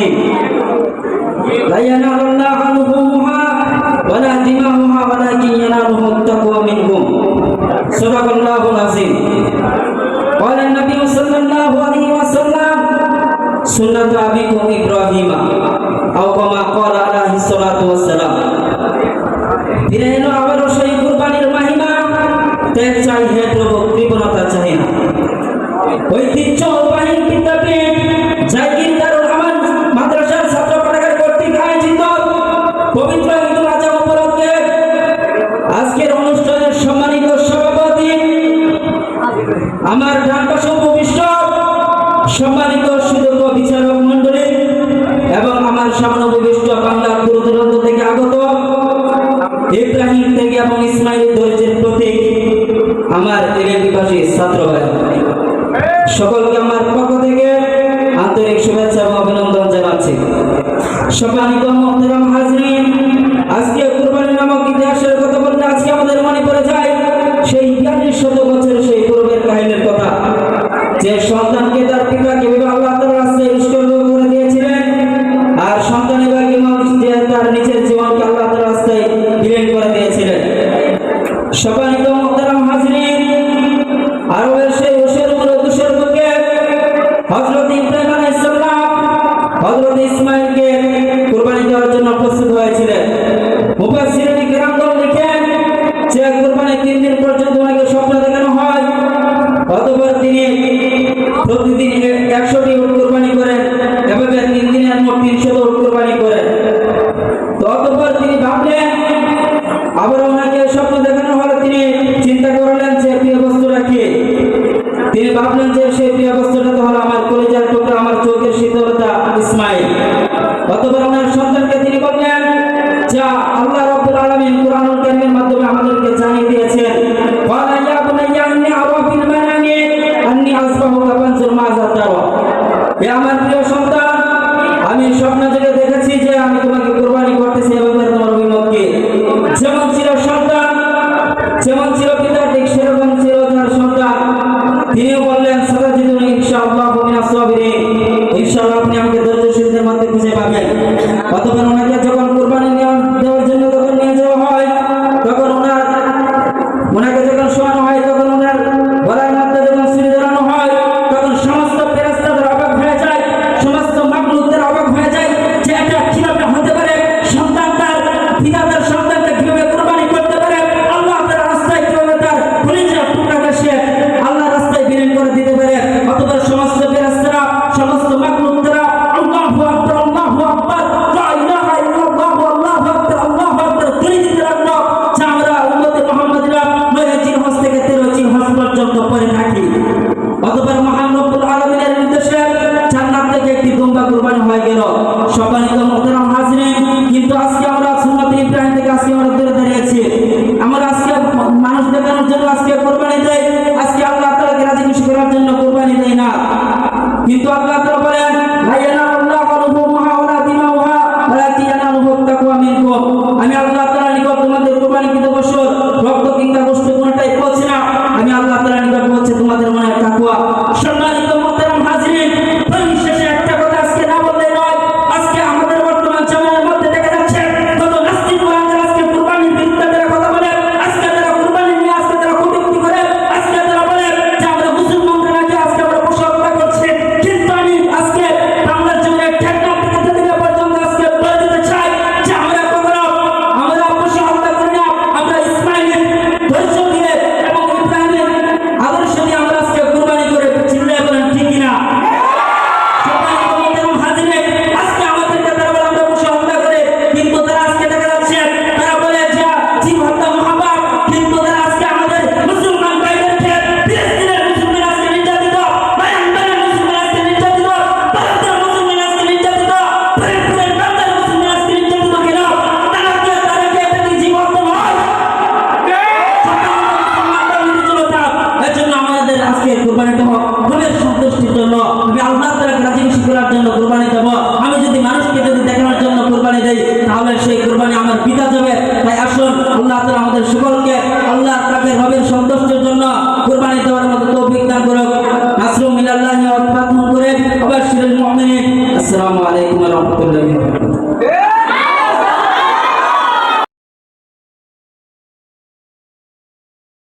আযীম লা ইয়ানালুল্লাহু লুহুমুহা ওয়ালা দিমাউহা ওয়ালাকিন ইয়ানালুহু তাকওয়া মিনকুম সাদাকাল্লাহুল আযীম قال النبي صلى الله عليه وسلم سنة أبيكم إبراهيم أو كما قال عليه الصلاة والسلام ফিরে এলো আবারও সেই কুরবানির মহিমা ত্যাগ চাই হে প্রভু কৃপণতা চাই না ঐতিহ্যবাহী বিদ্যাপীঠ জাকির দারুল আমান মাদ্রাসার ছাত্র পাঠাগার কর্তৃক আয়োজিত পবিত্র ঈদুল আজহা উপলক্ষে আজকের অনুষ্ঠানের সম্মানিত সভাপতি আমার ডান পাশে উপবিষ্ট সম্মানিত সুযোগ্য বিচারক মণ্ডলী এবং আমার সামনে উপবিষ্ট বাংলার দূরদূরান্ত থেকে আগত ইব্রাহিম থেকে এবং ইসমাইল ধৈর্যের প্রতীক আমার এলাকাবাসী ছাত্র ভাই সকলকে আমার পক্ষ থেকে আন্তরিক শুভেচ্ছা এবং অভিনন্দন জানাচ্ছি। সম্মানিত মুহতারাম হাজরিন, আজকে কুরবানি নামক ইতিহাসের কথা বলতে আজকে আমাদের মনে পড়ে যায় সেই 42 বছরের সেই পূর্বের কাহিনীর কথা, যে সন্তানকে তার পিতা কিভাবে আল্লাহ তাআলা রাস্তায় উৎসর্গ করে দিয়েছিলেন আর সন্তান ইব্রাহিম যে তার নিজের জীবনকে আল্লাহ তাআলা রাস্তায় বিলীন করে দিয়েছিলেন। সম্মানিত মুহতারাম হাজরিন, আরবের সেই দুশের বুকে হযরত ইব্রাহিম আলাইহিস সালাম হযরত ইসমাঈলকে কুরবানি দেওয়ার জন্য প্রস্তুত হয়েছিলেন। মুফাসসিরিন কিরামগণ লিখেন যে কুরবানি 3 দিন পর্যন্ত ওনাকে স্বপ্ন দেখানো হয়, অতঃপর তিনি প্রতিদিন 100টি উট কুরবানি করেন, এভাবে 3 দিনের মোট 300 উট কুরবানি করেন। তো অতঃপর তিনি ভাবলেন, আবার ওনাকে স্বপ্ন দেখানো হলে তিনি চিন্তা করলেন যে প্রিয় বস্তুটা কি। তিনি ভাবলেন যে সেই প্রিয় বস্তুটা তো হলো আমার কলিজার টুকরা, আমার চোখের শীতলতা ইসমাঈল। অতঃপর ওনার সন্তানকে তিনি বললেন, যা আল্লাহ রাব্বুল আলামিন কুরআনুল কারীমের মাধ্যমে আমাদেরকে জানিয়ে দিয়েছেন, ওয়ালা ইয়া বুনাইয়া ইন্নী আরা ফিল মানামি আন্নী আসবাহুকা ফানজুর মাযা তারা। হে আমার প্রিয় সন্তান, আমি স্বপ্ন থেকে দেখেছি যে আমি তোমাকে কুরবানি করতেছি, এবং তোমার অভিমত কি। যেমন ছিল সন্তান, যেমন ছিল পিতা, ঠিক সেরকম ছিল তার সন্তান। তিনিও বললেন, সাতাজিদুনি ইনশাআল্লাহ মিনাস সাবিরিন, ইনশাআল্লাহ আপনি আমাকে ধৈর্যশীলদের মধ্যে খুঁজে পাবেন। অতঃপর ওনাকে যখন কুরবানি দেওয়ার জন্য তখন নিয়ে যাওয়া হয়, তখন ওনাকে যখন শোয়ানো হয়, তখন ওনার গলার মধ্যে যখন ছুরি ধরানো হয়, তখন সমস্ত ফেরেশতাদের অবাক হয়ে যায়, সমস্ত মাখলুকদের অবাক হয়ে যায় যে এটা কিভাবে হতে পারে, সন্তান তার পিতা তার সন্তানকে কিভাবে কুরবানি করতে পারে, আল্লাহ তার রাস্তায় কিভাবে তার কলিজার টুকরাকে সে আল্লাহর রাস্তায় বিলীন করে দিতে পারে। অতঃপর সমস্ত ফেরেশতারা, সমস্ত মাখলুকরা আল্লাহু আকবার, আল্লাহু আকবার, লা ইলাহা ইল্লাল্লাহ, আল্লাহু আকবার, আল্লাহু আকবার ধ্বনি দিতে লাগলো, যে আমরা উম্মতে মুহাম্মাদিরা 9 জিলহজ থেকে 13 জিলহজ পর্যন্ত পড়ে থাকি। অতঃপর মহান রব্বুল আলামিনের নির্দেশে জান্নাত থেকে একটি দুম্বা কুরবানি হয়ে গেল। সম্মানিত মুহতারাম হাজরিন, কিন্তু আজকে আমরা সুন্নাত ইব্রাহিম থেকে আজকে আমরা দূরে দাঁড়িয়েছি। আমরা আজকে মানুষ দেখানোর জন্য আজকে কুরবানি দেই, আজকে আল্লাহ তাআলাকে রাজি খুশি করার জন্য কুরবানি দেই না। কিন্তু আল্লাহ তাআলা বলেন, লা ইয়ানালুল্লাহু লুহুমুহা ওয়ালা দিমাউহা ওয়ালাকিন ইয়ানালুহু তাকওয়া মিনকুম। আমি আল্লাহ তাআলার নিকট তোমাদের কুরবানিকৃত পশুর রক্ত কিংবা গোশত কোনটাই পৌঁছে না, আমি আল্লাহ তাআলার নিকট পৌঁছে তোমাদের মনের তাকওয়া। সম্মানিত মুহতারাম হাজরিন, পরিশেষে একটা কথা আজকে না বললে নয়, আজকে আমাদের বর্তমান জামানার মধ্যে দেখা যাচ্ছে কত নাস্তিক মুরাদরা আজকে কুরবানির বিরুদ্ধে তারা কথা বলে, আজকে তারা কুরবানি নিয়ে আজকে তারা কটূক্তি করে, আজকে তারা বলে যে আমরা মুসলমানরা নাকি আজকে আমরা পশু হত্যা করছি। কিন্তু আমি আজকে বাংলার জন্য টেকনাফ থেকে দিলে পর্যন্ত আজকে বলে দিতে চাই যে আমরা কখনো আমরা পশু হত্যা করি না, আমরা ইসমাঈলের ধৈর্য দিয়ে এবং ইব্রাহিমের আদর্শ দিয়ে আমরা আজকে কুরবানি করে চিল্লে বলেন ঠিক কিনা। সম্মানিত মুহতারাম হাজরিন, আজকে আমাদেরকে তারা বলে আমরা পশু হত্যা করে, কিন্তু তারা আজকে দেখা যাচ্ছে তারা বলে যে জীব হত্যা মহাপাপ, কিন্তু তারা আজকে আমাদের মুসলমান ভাইদেরকে, ফিলিস্তিনের মুসলমান আজকে নির্যাতিত, মায়ানমারের মুসলমান আজকে নির্যাতিত, ভারতের মুসলমান আজকে নির্যাতিত, ফরিদপুরের বাংলার মুসলমান আজকে নির্যাতিত কেন? তারা কি এটা কি জীব হত্যা নয়? এজন্য আমাদের আজকে কুরবানিটা রবের সন্তুষ্টির জন্য, আমি আল্লাহ তাআলাকে রাজি খুশি করার জন্য কুরবানি দেব। আমি যদি মানুষকে যদি দেখানোর জন্য কুরবানি দেই, তাহলে সেই কুরবানি আমার পিতা যাবে। তাই আসুন আল্লাহ তাআলা আমাদের সকলকে আল্লাহ তাআলার রবের সন্তুষ্টির জন্য কুরবানি দেওয়ার মতো তৌফিক দান করুক। নাসরুম মিনাল্লাহি ওয়া ফাতহুন করিম ওয়া বাশশিরিল মুমিনিন। আসসালামু আলাইকুম ওয়া রাহমাতুল্লাহি ওয়া বারাকাতুহু।